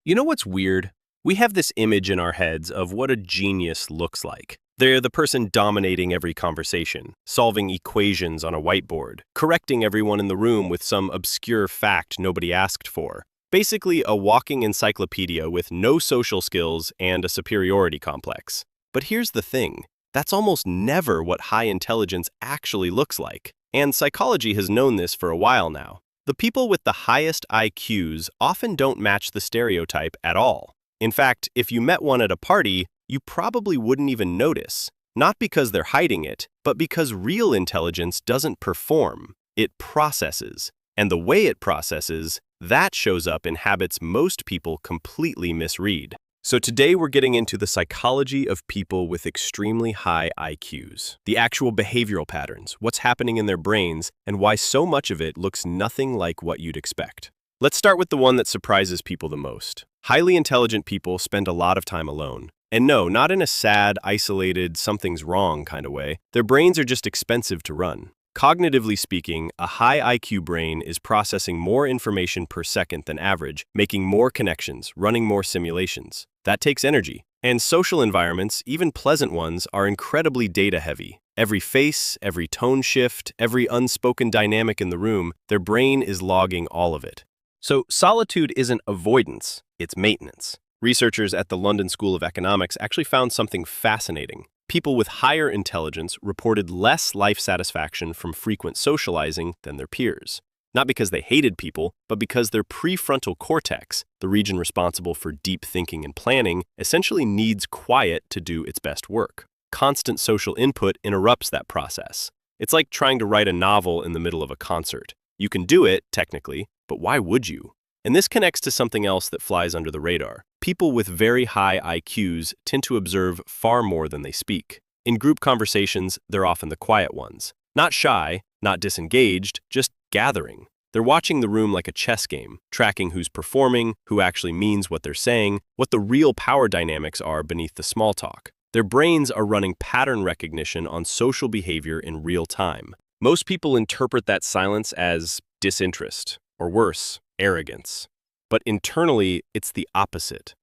You know what's weird? We have this image in our heads of what a genius looks like. They're the person dominating every conversation, solving equations on a whiteboard, correcting everyone in the room with some obscure fact nobody asked for. Basically, a walking encyclopedia with no social skills and a superiority complex. But here's the thing, that's almost never what high intelligence actually looks like. And psychology has known this for a while now. The people with the highest IQs often don't match the stereotype at all. In fact, if you met one at a party, you probably wouldn't even notice. Not because they're hiding it, but because real intelligence doesn't perform, it processes. And the way it processes, that shows up in habits most people completely misread. So today we're getting into the psychology of people with extremely high IQs, the actual behavioral patterns, what's happening in their brains, and why so much of it looks nothing like what you'd expect. Let's start with the one that surprises people the most. Highly intelligent people spend a lot of time alone. And no, not in a sad, isolated, something's wrong kind of way. Their brains are just expensive to run. Cognitively speaking, a high IQ brain is processing more information per second than average, making more connections, running more simulations. That takes energy. And social environments, even pleasant ones, are incredibly data-heavy. Every face, every tone shift, every unspoken dynamic in the room, their brain is logging all of it. So solitude isn't avoidance, it's maintenance. Researchers at the London School of Economics actually found something fascinating. People with higher intelligence reported less life satisfaction from frequent socializing than their peers. Not because they hated people, but because their prefrontal cortex, the region responsible for deep thinking and planning, essentially needs quiet to do its best work. Constant social input interrupts that process. It's like trying to write a novel in the middle of a concert. You can do it, technically, but why would you? And this connects to something else that flies under the radar. People with very high IQs tend to observe far more than they speak. In group conversations, they're often the quiet ones. Not shy, not disengaged, just gathering. They're watching the room like a chess game, tracking who's performing, who actually means what they're saying, what the real power dynamics are beneath the small talk. Their brains are running pattern recognition on social behavior in real time. Most people interpret that silence as disinterest, or worse, arrogance. But internally, it's the opposite.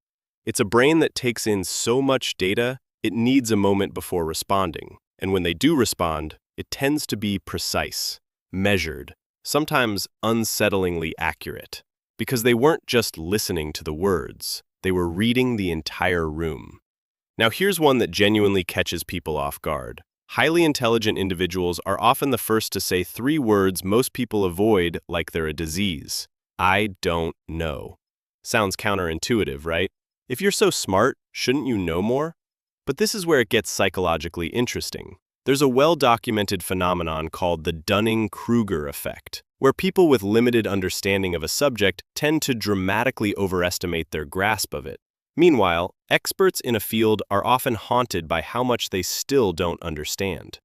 It's a brain that takes in so much data, it needs a moment before responding. And when they do respond, it tends to be precise, measured, sometimes unsettlingly accurate. Because they weren't just listening to the words, they were reading the entire room. Now here's one that genuinely catches people off guard. Highly intelligent individuals are often the first to say three words most people avoid like they're a disease. I don't know. Sounds counterintuitive, right? If you're so smart, shouldn't you know more? But this is where it gets psychologically interesting. There's a well-documented phenomenon called the Dunning-Kruger effect, where people with limited understanding of a subject tend to dramatically overestimate their grasp of it. Meanwhile, experts in a field are often haunted by how much they still don't understand.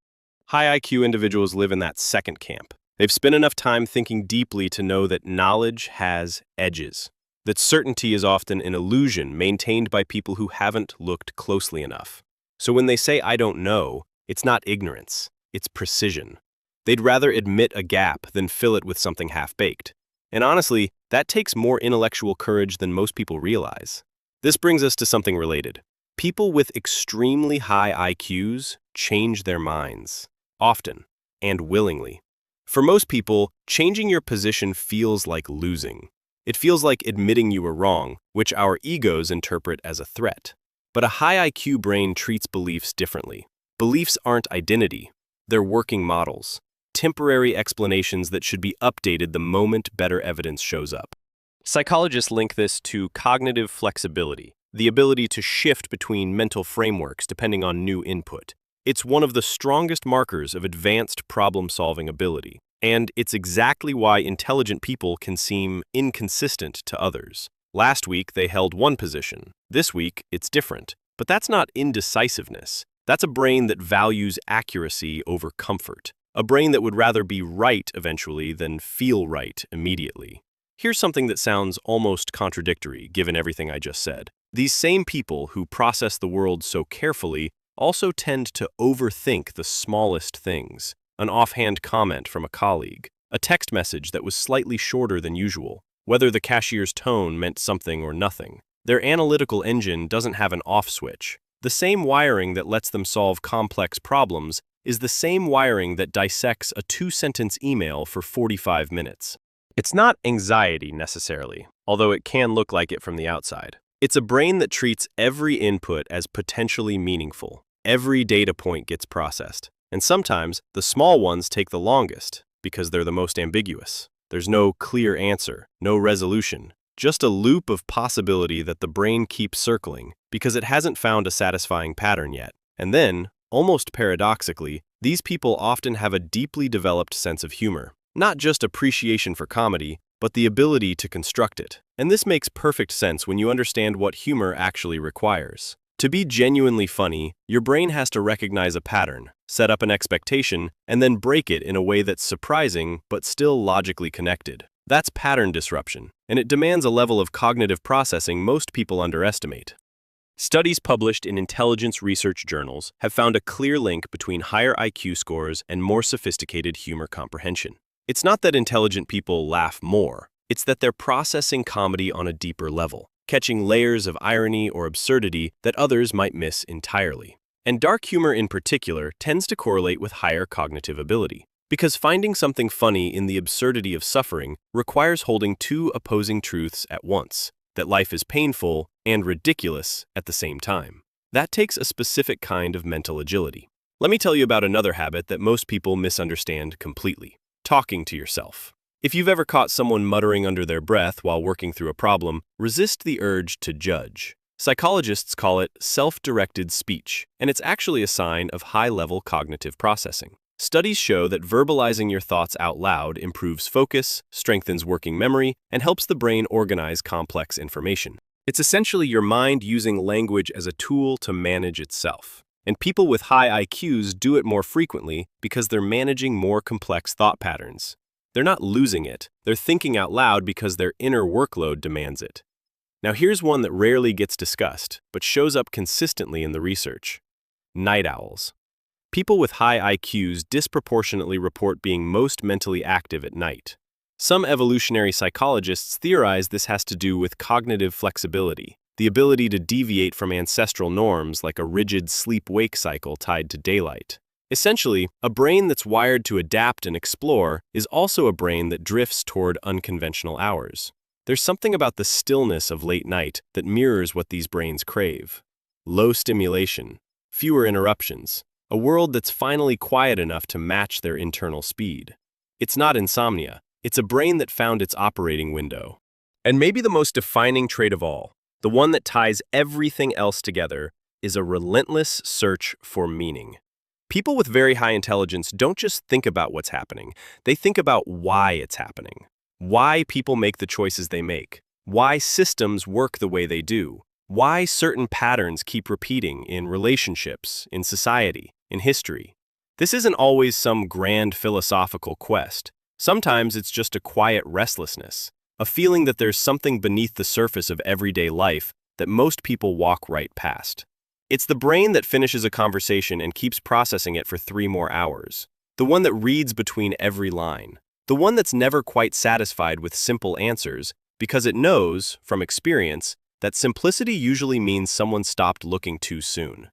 High IQ individuals live in that second camp. They've spent enough time thinking deeply to know that knowledge has edges, that certainty is often an illusion maintained by people who haven't looked closely enough. So when they say, I don't know, it's not ignorance, it's precision. They'd rather admit a gap than fill it with something half-baked. And honestly, that takes more intellectual courage than most people realize. This brings us to something related. People with extremely high IQs change their minds, often and willingly. For most people, changing your position feels like losing. It feels like admitting you were wrong, which our egos interpret as a threat. But a high IQ brain treats beliefs differently. Beliefs aren't identity, they're working models, temporary explanations that should be updated the moment better evidence shows up. Psychologists link this to cognitive flexibility, the ability to shift between mental frameworks depending on new input. It's one of the strongest markers of advanced problem-solving ability, and it's exactly why intelligent people can seem inconsistent to others. Last week, they held one position. This week, it's different. But that's not indecisiveness. That's a brain that values accuracy over comfort. A brain that would rather be right eventually than feel right immediately. Here's something that sounds almost contradictory, given everything I just said. These same people who process the world so carefully also tend to overthink the smallest things. An offhand comment from a colleague, a text message that was slightly shorter than usual, whether the cashier's tone meant something or nothing. Their analytical engine doesn't have an off switch. The same wiring that lets them solve complex problems is the same wiring that dissects a 2-sentence email for 45 minutes. It's not anxiety necessarily, although it can look like it from the outside. It's a brain that treats every input as potentially meaningful. Every data point gets processed. And sometimes, the small ones take the longest because they're the most ambiguous. There's no clear answer, no resolution, just a loop of possibility that the brain keeps circling because it hasn't found a satisfying pattern yet. And then, almost paradoxically, these people often have a deeply developed sense of humor. Not just appreciation for comedy, but the ability to construct it. And this makes perfect sense when you understand what humor actually requires. To be genuinely funny, your brain has to recognize a pattern, set up an expectation, and then break it in a way that's surprising but still logically connected. That's pattern disruption, and it demands a level of cognitive processing most people underestimate. Studies published in intelligence research journals have found a clear link between higher IQ scores and more sophisticated humor comprehension. It's not that intelligent people laugh more, it's that they're processing comedy on a deeper level, catching layers of irony or absurdity that others might miss entirely. And dark humor in particular tends to correlate with higher cognitive ability, because finding something funny in the absurdity of suffering requires holding two opposing truths at once, that life is painful and ridiculous at the same time. That takes a specific kind of mental agility. Let me tell you about another habit that most people misunderstand completely: talking to yourself. If you've ever caught someone muttering under their breath while working through a problem, resist the urge to judge. Psychologists call it self-directed speech, and it's actually a sign of high-level cognitive processing. Studies show that verbalizing your thoughts out loud improves focus, strengthens working memory, and helps the brain organize complex information. It's essentially your mind using language as a tool to manage itself. And people with high IQs do it more frequently because they're managing more complex thought patterns. They're not losing it, they're thinking out loud because their inner workload demands it. Now here's one that rarely gets discussed, but shows up consistently in the research: night owls. People with high IQs disproportionately report being most mentally active at night. Some evolutionary psychologists theorize this has to do with cognitive flexibility, the ability to deviate from ancestral norms like a rigid sleep-wake cycle tied to daylight. Essentially, a brain that's wired to adapt and explore is also a brain that drifts toward unconventional hours. There's something about the stillness of late night that mirrors what these brains crave. Low stimulation, fewer interruptions, a world that's finally quiet enough to match their internal speed. It's not insomnia, it's a brain that found its operating window. And maybe the most defining trait of all, the one that ties everything else together, is a relentless search for meaning. People with very high intelligence don't just think about what's happening, they think about why it's happening. Why people make the choices they make. Why systems work the way they do. Why certain patterns keep repeating in relationships, in society, in history. This isn't always some grand philosophical quest. Sometimes it's just a quiet restlessness, a feeling that there's something beneath the surface of everyday life that most people walk right past. It's the brain that finishes a conversation and keeps processing it for 3 more hours. The one that reads between every line. The one that's never quite satisfied with simple answers because it knows, from experience, that simplicity usually means someone stopped looking too soon.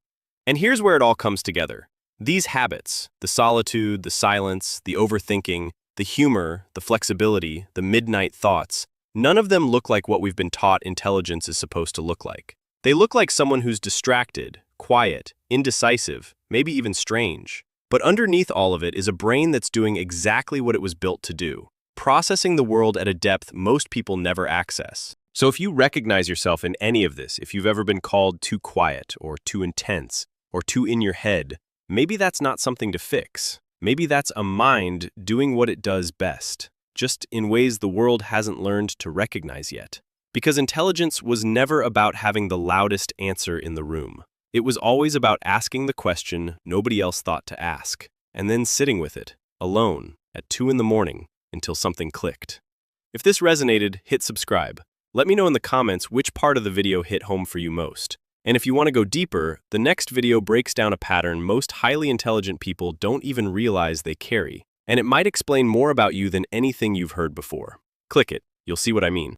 And here's where it all comes together. These habits, the solitude, the silence, the overthinking, the humor, the flexibility, the midnight thoughts, none of them look like what we've been taught intelligence is supposed to look like. They look like someone who's distracted, quiet, indecisive, maybe even strange. But underneath all of it is a brain that's doing exactly what it was built to do, processing the world at a depth most people never access. So if you recognize yourself in any of this, if you've ever been called too quiet or too intense or too in your head, maybe that's not something to fix. Maybe that's a mind doing what it does best, just in ways the world hasn't learned to recognize yet. Because intelligence was never about having the loudest answer in the room. It was always about asking the question nobody else thought to ask, and then sitting with it, alone, at 2 in the morning, until something clicked. If this resonated, hit subscribe. Let me know in the comments which part of the video hit home for you most. And if you want to go deeper, the next video breaks down a pattern most highly intelligent people don't even realize they carry, and it might explain more about you than anything you've heard before. Click it. You'll see what I mean.